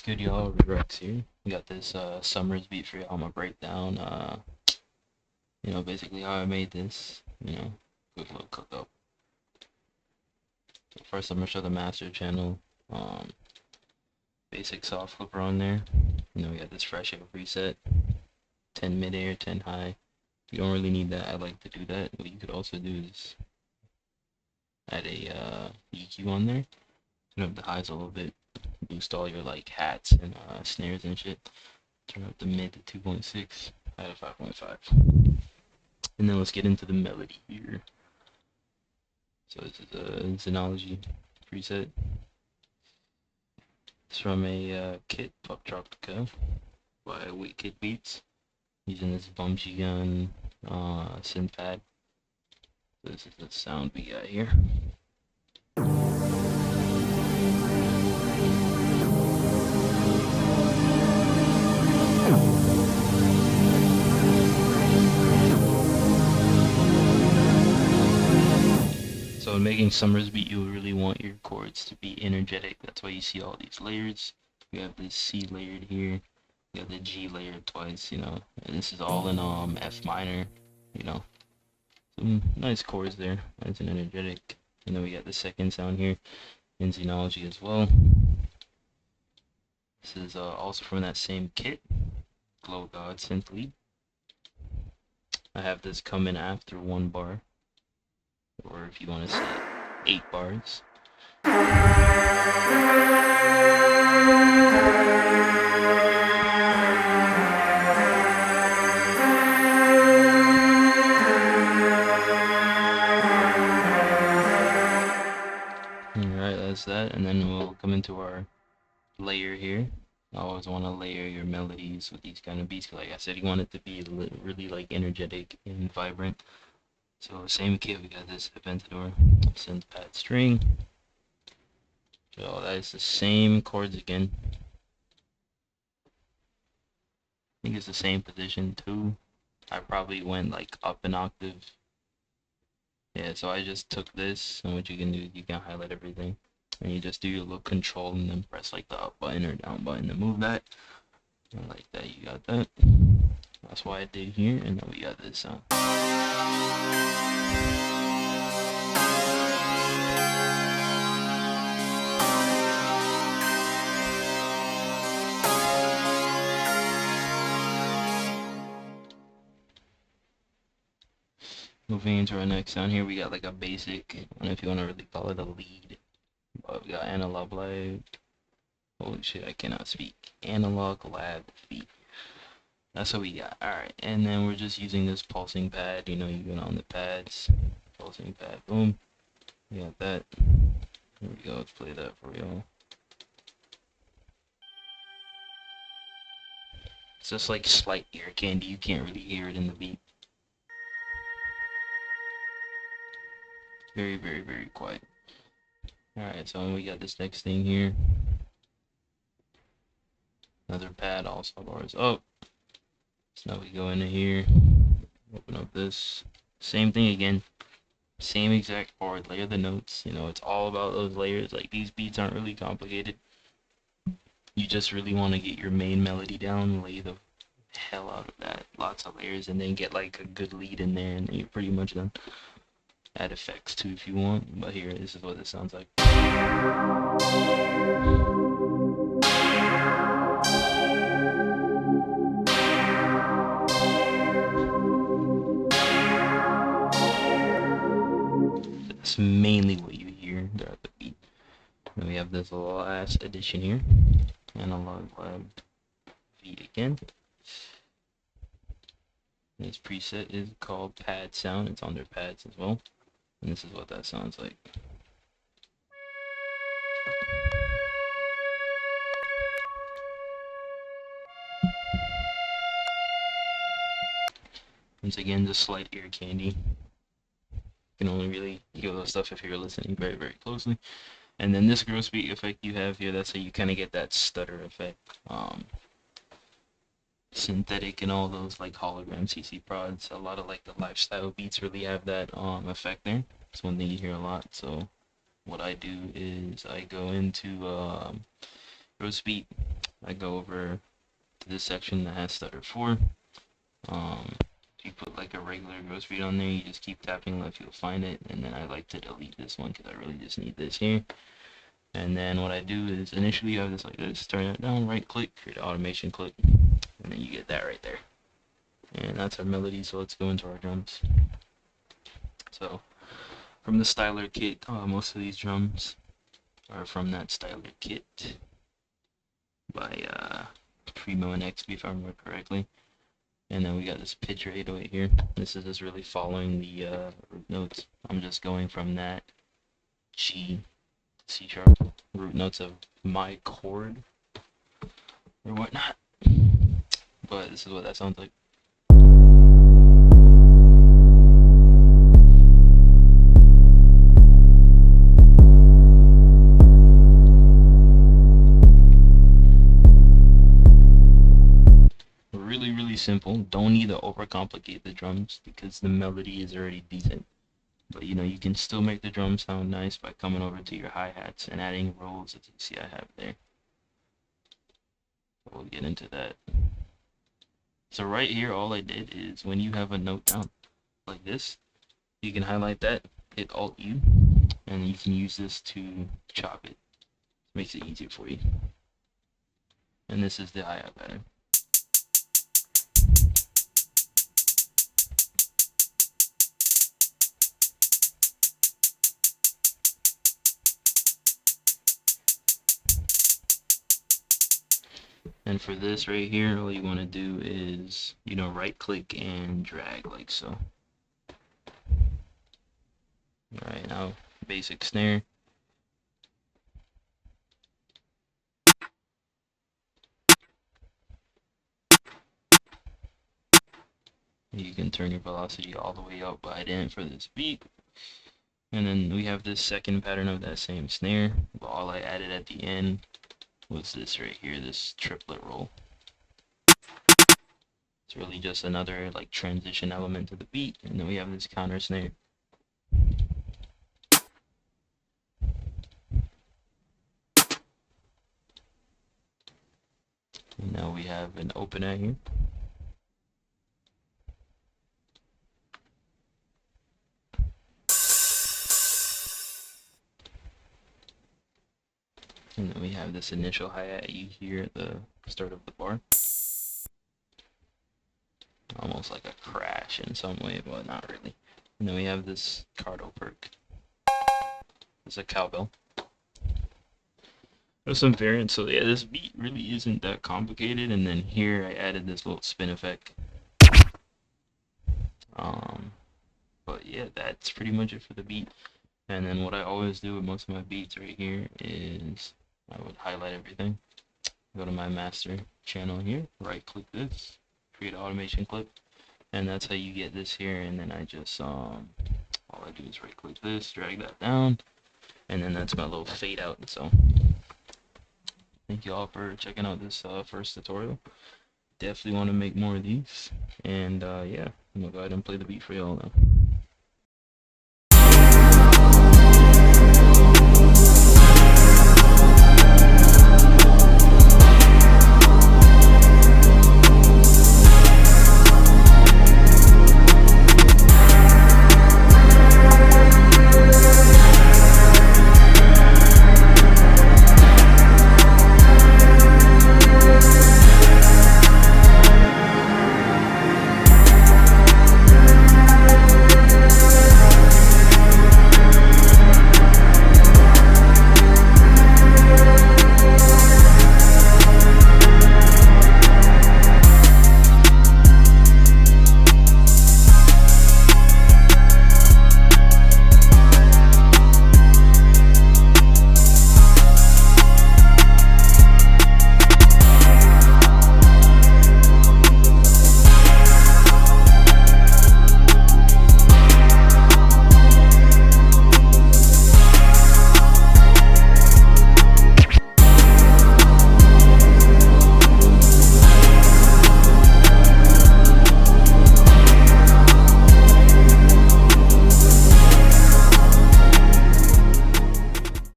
good, y'all? Rex here. We got this Summrs beat for y'all. I'm gonna break down basically how I made this. Quick little cook up. So first I'm gonna show the master channel. Basic soft clipper on there. We got this fresh air preset. 10 mid air, 10 high. You don't really need that. I like to do that. What you could also do is add a EQ on there. Turn up the highs a little bit. Boost all your like hats and snares and shit. Turn up the mid to 2.6 out of 5.5. And then let's get into the melody here. So this is a Xenology preset. It's from a kit, Pop Tropica by Yeat Type Beats. Using this Bumsy Gun synth pad. So this is the sound we got here. So in making Summrs beat, you really want your chords to be energetic. That's why you see all these layers. We have this C layered here. We got the G layered twice, and this is all in F minor, Some nice chords there, nice and energetic. And then we got the second sound here in Xenology as well. This is also from that same kit, Glow God Synth Lead. I have this coming after 1 bar, or if you want to say 8 bars. Alright, that's that, and then we'll come into our layer here. I always want to layer your melodies with these kind of beats. Like I said, you want it to be really like energetic and vibrant. So same kit, we got this Aventador synth pad string. So that is the same chords again. I think it's the same position too. I probably went like up an octave. Yeah, so I just took this, and what you can do is you can highlight everything. And you just do your little control and then press like the up button or down button to move that. And like that, you got that. That's why I did here, and then we got this sound. Moving into our next sound here, we got like a basic, I don't know if you want to really call it a lead, but we got analog lab. Holy shit, I cannot speak. Analog lab beat. That's what we got. Alright, and then we're just using this pulsing pad. You go on the pads. Pulsing pad, boom. We got that. Here we go, let's play that for y'all. It's just like slight ear candy. You can't really hear it in the beat. Very, very, very quiet. Alright, so we got this next thing here. Another pad, also bars up. So now we go into here, open up this. Same thing again. Same exact chord, layer the notes. It's all about those layers. Like, these beats aren't really complicated. You just really want to get your main melody down, lay the hell out of that. Lots of layers, and then get like a good lead in there, and you're pretty much done. Add effects too if you want, but here, this is what this sounds like. That's mainly what you hear throughout the beat. Then we have this little ass addition here. Analog lab beat again. This preset is called pad sound. It's on their pads as well. And this is what that sounds like. Once again, just slight ear candy. You can only really hear those stuff if you're listening very, very closely. And then this gross beat effect you have here, that's how you kind of get that stutter effect. Synthetic and all those like hologram CC prods. A lot of like the Lyfestyle beats really have that effect there. It's one thing you hear a lot. So what I do is I go into Roast beat, I go over to this section that has stutter 4. If you put like a regular roast beat on there, you just keep tapping left, you'll find it. And then I like to delete this one because I really just need this here. And then what I do is initially you have this like this, turn it down, right click, create an automation clip, and then you get that right there. And that's our melody, so let's go into our drums. So from the styler kit, most of these drums are from that styler kit by Primo and XB, if I remember correctly. And then we got this pitch 808 here. This is just really following the root notes. I'm just going from that G, C sharp root notes of my chord or whatnot. But this is what that sounds like. Really simple. Don't need to overcomplicate the drums because the melody is already decent. But you know, you can still make the drum sound nice by coming over to your hi-hats and adding rolls, as you see I have there. We'll get into that. So right here, all I did is when you have a note down like this, you can highlight that, hit Alt-U, and you can use this to chop it. Makes it easier for you. And this is the hi-hat pattern. And for this right here, all you want to do is, you know, right click and drag like so. Alright, now basic snare. You can turn your velocity all the way up, but I didn't for this beat. And then we have this second pattern of that same snare, but all I added at the end was this right here, this triplet roll. It's really just another like transition element to the beat, and then we have this counter snare. And now we have an opener here. And then we have this initial hi-hat you hear at the start of the bar. Almost like a crash in some way, but not really. And then we have this Cardo perk. It's a cowbell. There's some variants, so yeah, this beat really isn't that complicated. And then here I added this little spin effect. But yeah, that's pretty much it for the beat. And then what I always do with most of my beats right here is I would highlight everything. Go to my master channel here, right click this, create an automation clip, and that's how you get this here. And then I just all I do is right click this, drag that down, and then that's my little fade out. So thank you all for checking out this first tutorial. Definitely want to make more of these, and yeah, I'm gonna go ahead and play the beat for y'all now.